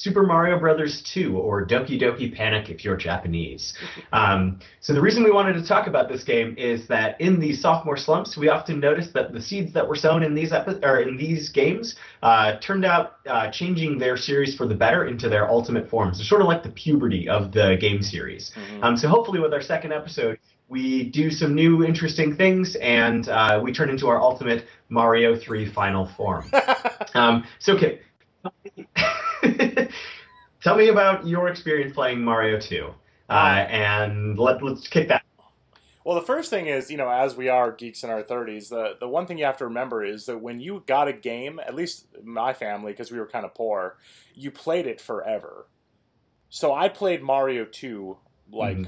Super Mario Brothers 2, or Doki Doki Panic if you're Japanese. So the reason we wanted to talk about this game is that in the sophomore slumps, we often noticed that the seeds that were sown in these games turned out changing their series for the better into their ultimate forms. It's sort of like the puberty of the game series. So hopefully with our second episode, we do some new interesting things, and we turn into our ultimate Mario 3 final form. So, Kipp, tell me about your experience playing Mario 2, and let's kick that. Well, the first thing is, as we are geeks in our 30s, the one thing you have to remember is that when you got a game, at least my family, because we were kind of poor, you played it forever. So I played Mario 2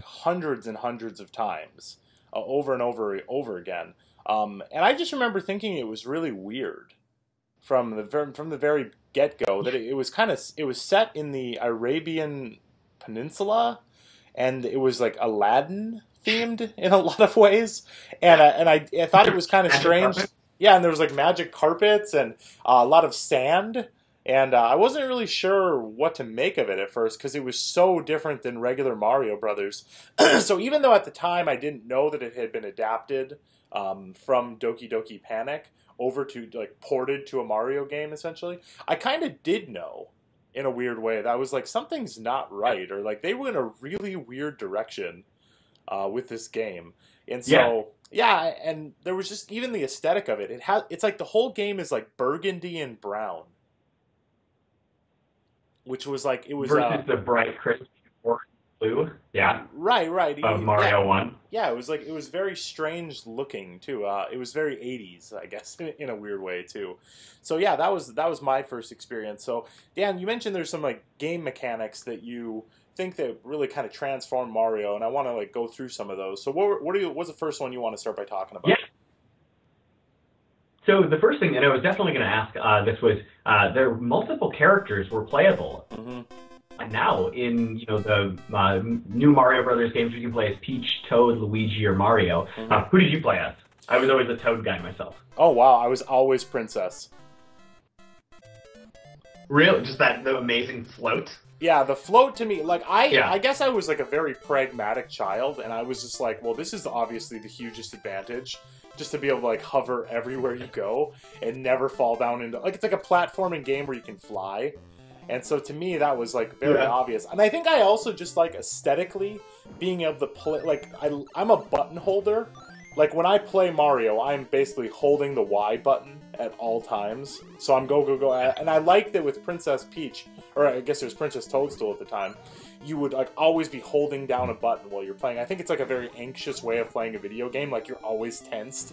hundreds and hundreds of times, over and over again. And I just remember thinking it was really weird from the very get-go that it was set in the Arabian Peninsula, and it was like Aladdin themed in a lot of ways, and I thought it was kind of strange. Yeah, and there was like magic carpets and a lot of sand. And I wasn't really sure what to make of it at first because it was so different than regular Mario Brothers. So even though at the time I didn't know that it had been adapted from Doki Doki Panic over to, ported to a Mario game, essentially, I kind of did know in a weird way that I was like, something's not right, or like they went a really weird direction with this game. And so, yeah, and there was just even the aesthetic of it. It's like the whole game is like burgundy and brown. Which was like, it was... Versus the bright, crisp orange blue. Yeah. Right. Of Mario 1. Yeah, it was very strange looking, too. It was very 80s, I guess, in a weird way, too. So, yeah, that was my first experience. So, Dan, you mentioned there's some, game mechanics that you think that really kind of transformed Mario, and I want to, go through some of those. So, what's the first one you want to start by talking about? Yeah. So the first thing, and I was definitely going to ask, this was there multiple characters were playable. Now in the new Mario Brothers games, we can play as Peach, Toad, Luigi, or Mario. Who did you play as? I was always a Toad guy myself. Oh wow, I was always Princess. Really, just the amazing float. Yeah, the float to me, I guess I was a very pragmatic child, and I was just like, well, this is obviously the hugest advantage. Just to be able to hover everywhere you go and never fall down into it's like a platforming game where you can fly, and so to me that was very obvious. And I think I also just aesthetically being able to play I'm a button holder. When I play Mario, I'm basically holding the Y button at all times. So I'm go, and I like that with Princess Peach, or I guess it was Princess Toadstool at the time, you would always be holding down a button while you're playing. I think it's a very anxious way of playing a video game, you're always tensed.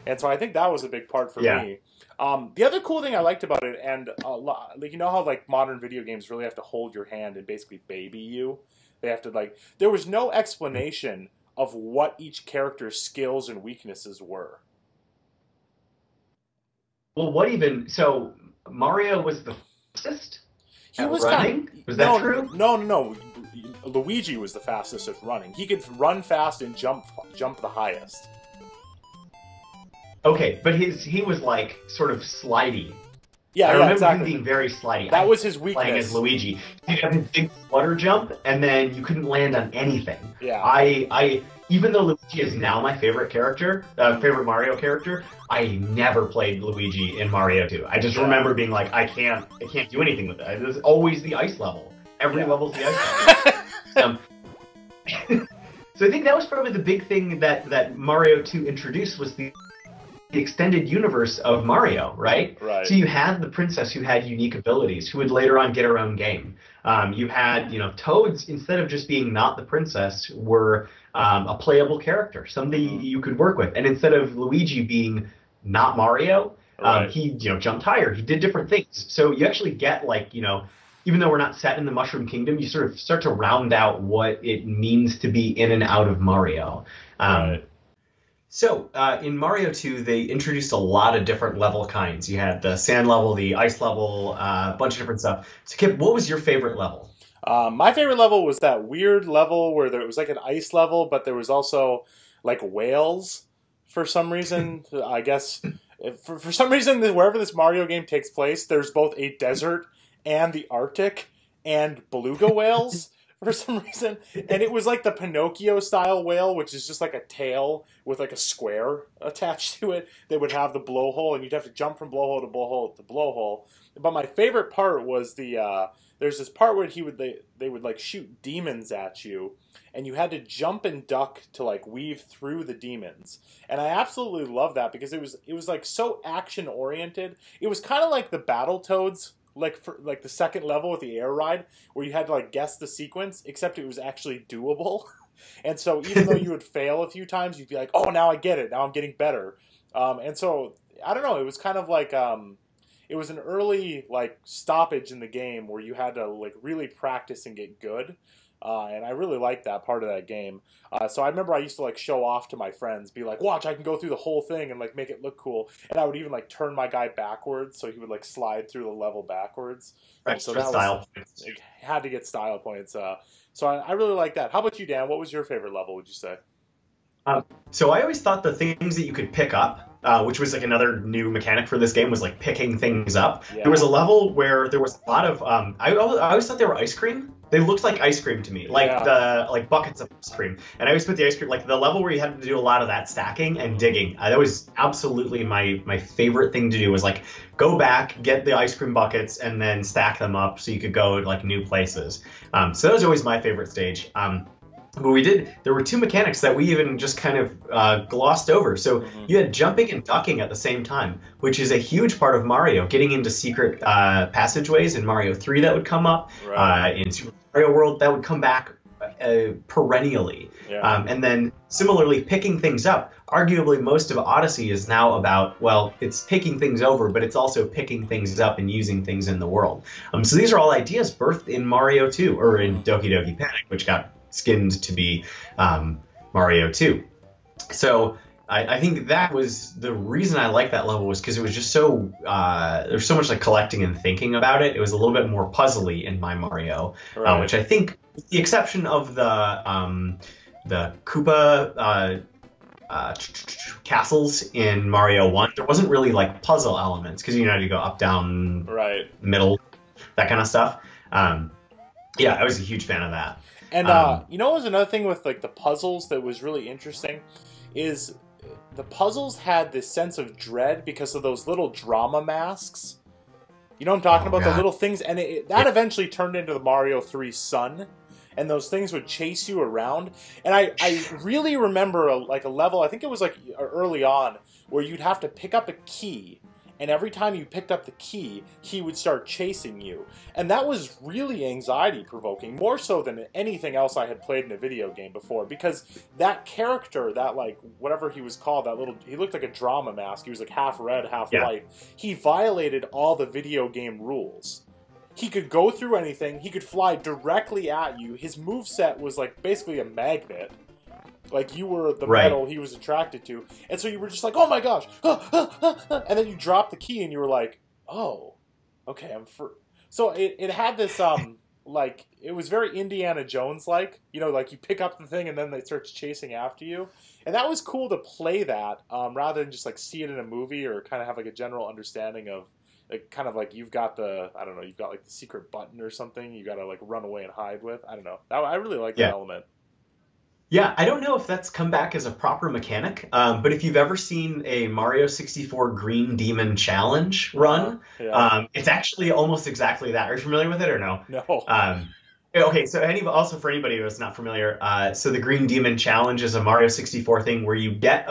And so I think that was a big part for me. The other cool thing I liked about it, and how modern video games really have to hold your hand and basically baby you. They have to there was no explanation of what each character's skills and weaknesses were. Well, so Mario was the fastest? He was running? Was that true? No. Luigi was the fastest at running. He could run fast and jump the highest. Okay, but he was sort of slidey. Yeah, I remember exactly. him being very slidey. That was his weakness. Playing as Luigi, you have his big flutter jump, and then you couldn't land on anything. Yeah. I even though Luigi is now my favorite character, favorite Mario character, I never played Luigi in Mario 2. I just remember being I can't do anything with it. It was always the ice level. Every level's the ice level. So I think that was probably the big thing that Mario 2 introduced was the extended universe of Mario, right? Right. So you had the princess who had unique abilities, who would later on get her own game. You had, Toads, instead of just being not the princess, were a playable character, somebody you could work with. And instead of Luigi being not Mario, he, jumped higher. He did different things. So you actually get, even though we're not set in the Mushroom Kingdom, you sort of start to round out what it means to be in and out of Mario. Right. So, in Mario 2, they introduced a lot of different level kinds. You had the sand level, the ice level, a bunch of different stuff. So, Kipp, what was your favorite level? My favorite level was that weird level where there was an ice level, but there was also whales for some reason. I guess for some reason, wherever this Mario game takes place, there's both a desert and the Arctic. and beluga whales for some reason. And it was like the Pinocchio style whale, which is just like a tail with like a square attached to it that would have the blowhole, and you'd have to jump from blowhole to blowhole to blowhole. But my favorite part was there's this part where they would like shoot demons at you, and you had to jump and duck to like weave through the demons. And I absolutely love that because it was like so action oriented. It was kind of like the Battletoads, like the second level with the air ride, where you had to like guess the sequence, except it was actually doable. And so even though you would fail a few times, you'd be like, oh, now I get it. Now I'm getting better. And so I don't know. It was kind of like it was an early like stoppage in the game where you had to like really practice and get good. And I really liked that part of that game. So I remember I used to like show off to my friends, be like, watch, I can go through the whole thing and like make it look cool. And I would even like turn my guy backwards so he would like slide through the level backwards. Extra so that style points. Like, had to get style points. So I really like that. How about you, Dan? What was your favorite level, would you say? So I always thought the things that you could pick up, which was like another new mechanic for this game, was like picking things up. Yeah. There was a level where there was a lot of I always thought they were ice cream. They looked like ice cream to me, like like buckets of ice cream. And I always put the ice cream, like the level where you had to do a lot of that stacking and digging. That was absolutely my favorite thing to do, was like go back, get the ice cream buckets, and then stack them up so you could go like new places. So that was always my favorite stage. But there were two mechanics that we even just kind of glossed over. So you had jumping and ducking at the same time, which is a huge part of Mario. Getting into secret passageways in Mario 3 that would come up, in Super Mario World that would come back perennially. Yeah. And then similarly, picking things up. Arguably, most of Odyssey is now about, well, it's taking things over, but it's also picking things up and using things in the world. So these are all ideas birthed in Mario 2, or in Doki Doki Panic, which got skinned to be Mario 2. So I think that was the reason I liked that level, was because it was just so there's so much like collecting and thinking about it. It was a little bit more puzzly in my Mario, which I think, with the exception of the Koopa castles in Mario 1, there wasn't really like puzzle elements, because you had to go up, down, middle, that kind of stuff. Yeah, I was a huge fan of that. And you know what was another thing with like the puzzles that was really interesting, is the puzzles had this sense of dread because of those little drama masks. You know what I'm talking about? God. The little things, and that eventually turned into the Mario 3 Sun, and those things would chase you around. And I really remember a level, I think it was like early on, where you'd have to pick up a key, and every time you picked up the key, he would start chasing you. And that was really anxiety-provoking, more so than anything else I had played in a video game before, because that character, that, like, whatever he was called, he looked like a drama mask. He was, like, half red, half white. He violated all the video game rules. He could go through anything. He could fly directly at you. His moveset was, like, basically a magnet. Like, you were the metal he was attracted to. And so you were just like, oh my gosh! And then you dropped the key and you were like, oh, okay, I'm free. So it had this, like, it was very Indiana Jones-like. You know, like, you pick up the thing and then it starts chasing after you. And that was cool to play that, rather than just, like, see it in a movie or kind of have, like, a general understanding of, like, kind of like you've got you've got, like, the secret button or something you gotta, like, run away and hide with. I don't know. I really like that element. Yeah, I don't know if that's come back as a proper mechanic, but if you've ever seen a Mario 64 Green Demon Challenge run, it's actually almost exactly that. Are you familiar with it or no? No. Okay, so also for anybody who's not familiar, so the Green Demon Challenge is a Mario 64 thing where you get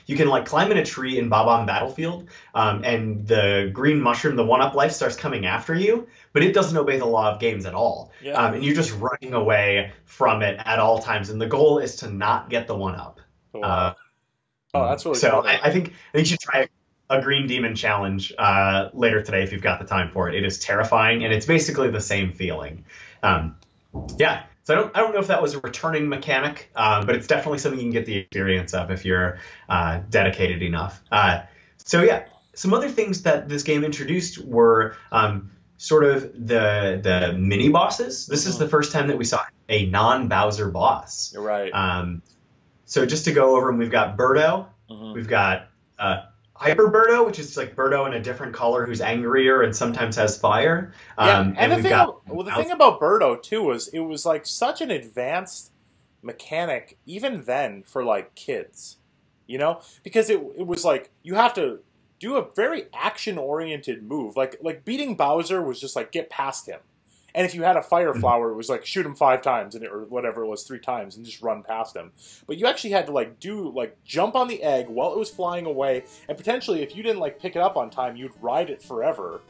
you can like climb in a tree in Bob-omb Battlefield, and the green mushroom, the 1-up life, starts coming after you, but it doesn't obey the law of games at all. Yeah. And you're just running away from it at all times, and the goal is to not get the 1-up. Wow. Oh, that's really so. Funny. I think you should try a Green Demon Challenge later today if you've got the time for it. It is terrifying, and it's basically the same feeling. Yeah, so I don't know if that was a returning mechanic, but it's definitely something you can get the experience of if you're dedicated enough. So yeah, some other things that this game introduced were sort of the mini bosses. This is the first time that we saw a non-Bowser boss. Right. So just to go over them, we've got Berto, we've got Hyper Berto, which is like Berto in a different color who's angrier and sometimes has fire. And we've got the thing about Berto too was it was like such an advanced mechanic even then for like kids, you know, because it was like you have to do a very action oriented move, like beating Bowser was just like get past him. And if you had a fire flower, it was like shoot him 5 times or whatever it was, 3 times, and just run past him. But you actually had to jump on the egg while it was flying away, and potentially if you didn't like pick it up on time, you'd ride it forever.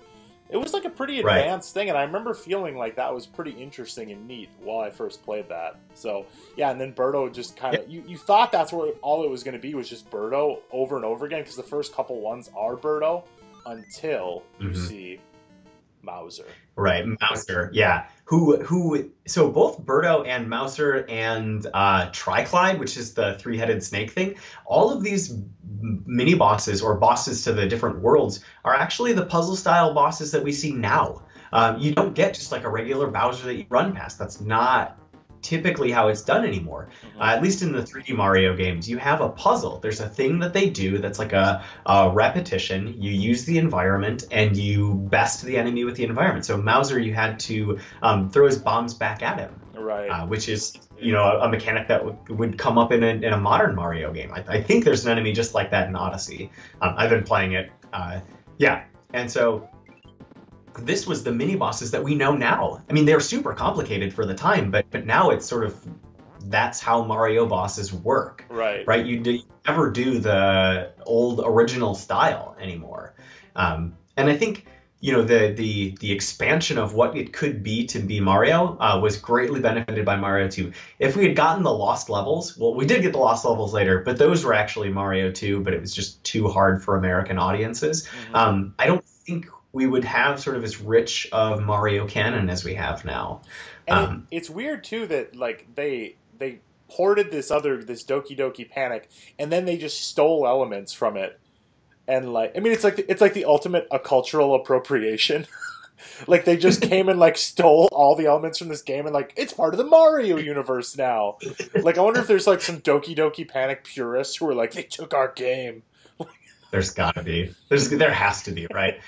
It was like a pretty advanced thing, and I remember feeling like that was pretty interesting and neat while I first played that. So yeah, and then Berto just kind of you thought that's what all it was going to be was just Berto over and over again because the first couple ones are Berto until you see Mouser. Right, Mouser, yeah. So both Berto and Mouser and Triclyde, which is the 3-headed snake thing, all of these mini bosses or bosses to the different worlds are actually the puzzle style bosses that we see now. You don't get just like a regular Bowser that you run past. That's not typically how it's done anymore. At least in the 3D Mario games, you have a puzzle. There's a thing that they do that's like a repetition. You use the environment and you best the enemy with the environment. So Mouser, you had to throw his bombs back at him, right? Which is a mechanic that would come up in a modern Mario game. I think there's an enemy just like that in Odyssey. I've been playing it. And so this was the mini bosses that we know now. I mean, they're super complicated for the time, but now it's sort of that's how Mario bosses work. Right. You never do the old original style anymore. And I think the expansion of what it could be to be Mario was greatly benefited by Mario 2. If we had gotten the lost levels, well, we did get the lost levels later, but those were actually Mario 2, but it was just too hard for American audiences. I don't think we would have sort of as rich of Mario canon as we have now. And it's weird too that like they ported this Doki Doki Panic, and then they just stole elements from it, and like I mean it's like the ultimate cultural appropriation. Like they just came and like stole all the elements from this game and like it's part of the Mario universe now. Like I wonder if there's like some Doki Doki Panic purists who are like they took our game. There's gotta be. There has to be, right?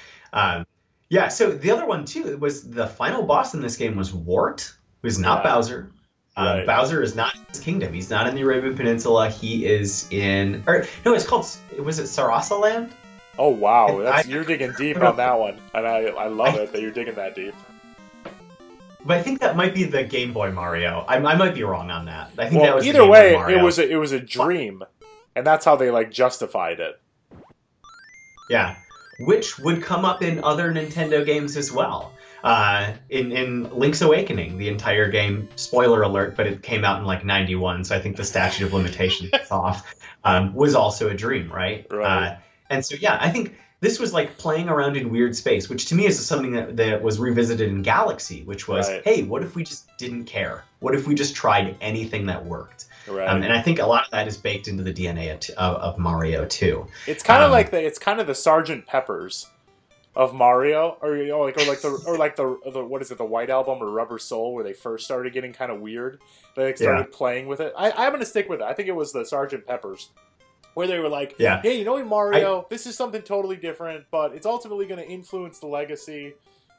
So the other one too was the final boss in this game was Wart, who's not Bowser. Bowser is not in his kingdom. He's not in the Arabian Peninsula. He is in, it's called, was it Sarasa Land? Oh wow, you're digging deep on that one, and I love it that you're digging that deep. But I think that might be the Game Boy Mario. I might be wrong on that. I think that was either way, it was a dream, and that's how they like justified it. Yeah. Which would come up in other Nintendo games as well. In Link's Awakening, the entire game, spoiler alert, but it came out in like 91, so I think the statute of limitations is off, was also a dream, right? And so, I think this was like playing around in weird space, which to me is something that was revisited in Galaxy, which was, hey, what if we just didn't care? What if we just tried anything that worked? And I think a lot of that is baked into the DNA of Mario 2. It's kind of like it's kind of the Sergeant Peppers of Mario, or the what is it, the White Album or Rubber Soul, where they first started getting kind of weird. They started playing with it. I'm gonna stick with it. I think it was the Sergeant Peppers, where they were like, hey, Mario, this is something totally different, but it's ultimately going to influence the legacy.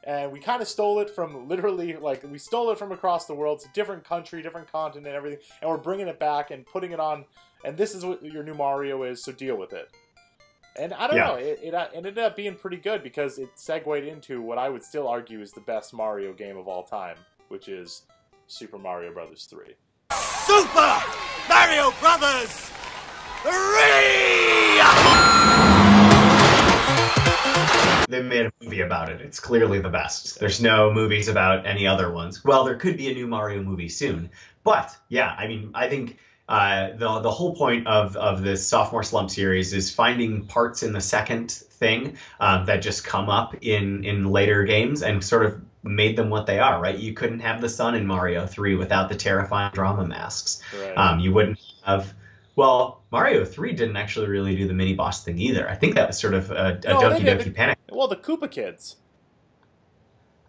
And we kind of stole it from we stole it from across the world. It's a different country, different continent, everything. And we're bringing it back and putting it on. And this is what your new Mario is, so deal with it. And I don't know, it ended up being pretty good because it segued into what I would still argue is the best Mario game of all time, which is Super Mario Bros. 3. Super Mario Brothers 3! They made a movie about it. It's clearly the best. There's no movies about any other ones. Well, there could be a new Mario movie soon. But, I think the whole point of this Sophomore Slump series is finding parts in the second thing that just come up in later games and sort of made them what they are, right? You couldn't have the sun in Mario 3 without the terrifying drama masks. You wouldn't have... Well, Mario 3 didn't actually really do the mini-boss thing either. I think that was sort of a Doki Doki Panic. Well, the Koopa Kids.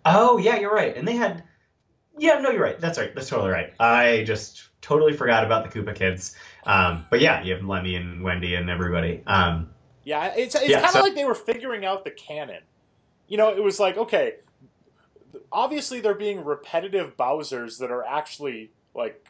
Oh, yeah, you're right. And they had... Yeah, no, you're right. That's right. That's totally right. I just totally forgot about the Koopa Kids. But yeah, you have Lemmy and Wendy and everybody. Yeah, it's kind of like they were figuring out the canon. You know, it was like, okay, obviously they're being repetitive Bowsers that are actually, like,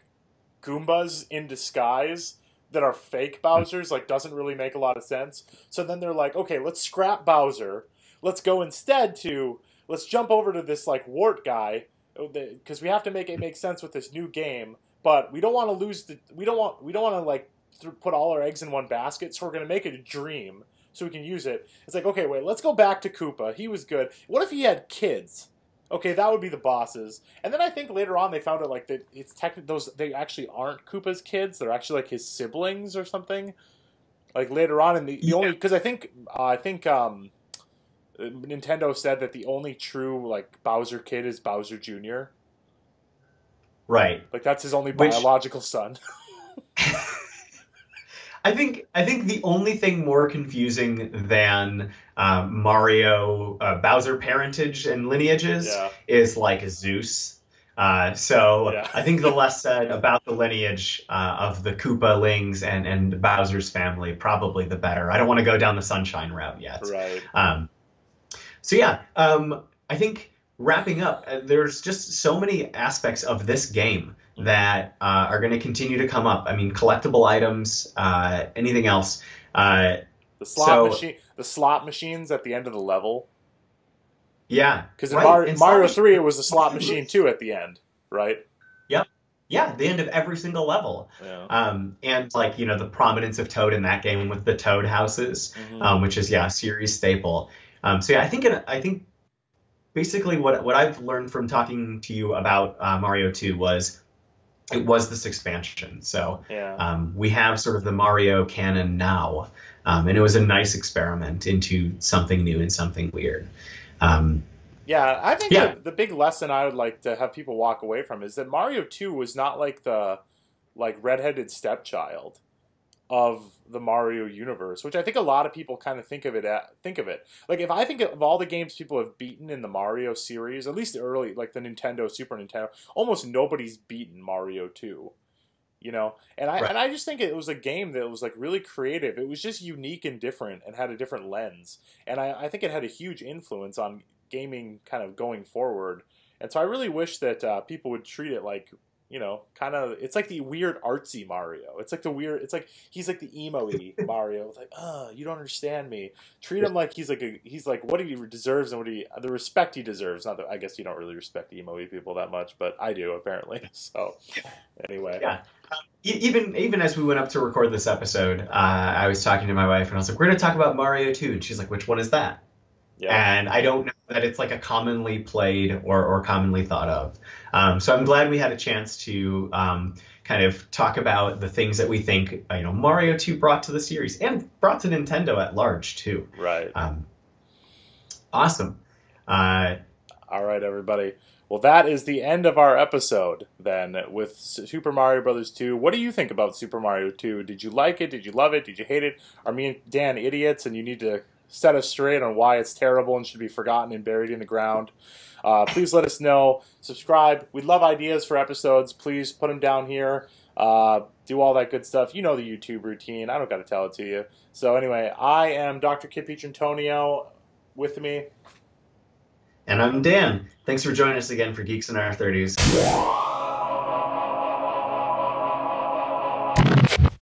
Goombas in disguise that are fake Bowsers, like, doesn't really make a lot of sense. So then they're like, okay, let's scrap Bowser. Let's go instead to, let's jump over to this, like, Wart guy, because we have to make it make sense with this new game, but we don't want to lose the, we don't want to, like, put all our eggs in one basket, so we're going to make it a dream so we can use it. It's like, okay, wait, let's go back to Koopa. He was good. What if he had kids? Okay, that would be the bosses. And then I think later on they found out like that it's they actually aren't Koopa's kids. They're actually like his siblings or something. Like later on in the only, because I think Nintendo said that the only true like Bowser kid is Bowser Jr. Right. Like that's his only biological son. I think the only thing more confusing than Mario Bowser parentage and lineages is like Zeus. I think the less said about the lineage of the Koopalings and Bowser's family, probably the better. I don't want to go down the Sunshine route yet. Right. I think wrapping up, there's just so many aspects of this game that are going to continue to come up. I mean, collectible items, anything else. The slot machines at the end of the level. Yeah, because in Mario 3, it was the slot machine too at the end, right? Yep. Yeah, the end of every single level. Yeah. And like the prominence of Toad in that game with the Toad houses, which is a series staple. I think basically what I've learned from talking to you about Mario 2 was it was this expansion. So we have sort of the Mario canon now, and it was a nice experiment into something new and something weird. I think the big lesson I would like to have people walk away from is that Mario 2 was not like the redheaded stepchild of the Mario universe, which I think a lot of people kind of think of it. Like if I think of all the games people have beaten in the Mario series, at least the early, like the Nintendo, Super Nintendo, almost nobody's beaten Mario 2. And I just think it was a game that was like really creative. It was just unique and different and had a different lens. And I think it had a huge influence on gaming kind of going forward. And so I really wish that people would treat it like, kind of, it's like the weird artsy Mario. It's like he's like the emo-y Mario. It's like, you don't understand me. Treat him like he's like what he deserves and the respect he deserves. Not that, I guess you don't really respect emo-y people that much, but I do apparently. So anyway. Yeah. Even as we went up to record this episode, I was talking to my wife and I was like, we're going to talk about Mario 2. And she's like, which one is that? Yeah. And I don't know that it's like a commonly played or commonly thought of. So I'm glad we had a chance to kind of talk about the things that we think Mario 2 brought to the series and brought to Nintendo at large too. Right. Awesome. All right, everybody. Well, that is the end of our episode then with Super Mario Bros. 2. What do you think about Super Mario 2? Did you like it? Did you love it? Did you hate it? Are me and Dan idiots and you need to set us straight on why it's terrible and should be forgotten and buried in the ground? Please let us know. Subscribe. We'd love ideas for episodes. Please put them down here. Do all that good stuff. You know the YouTube routine. I don't got to tell it to you. So anyway, I am Dr. Kipp Antonio. With me. And I'm Dan. Thanks for joining us again for Geeks in Our 30s.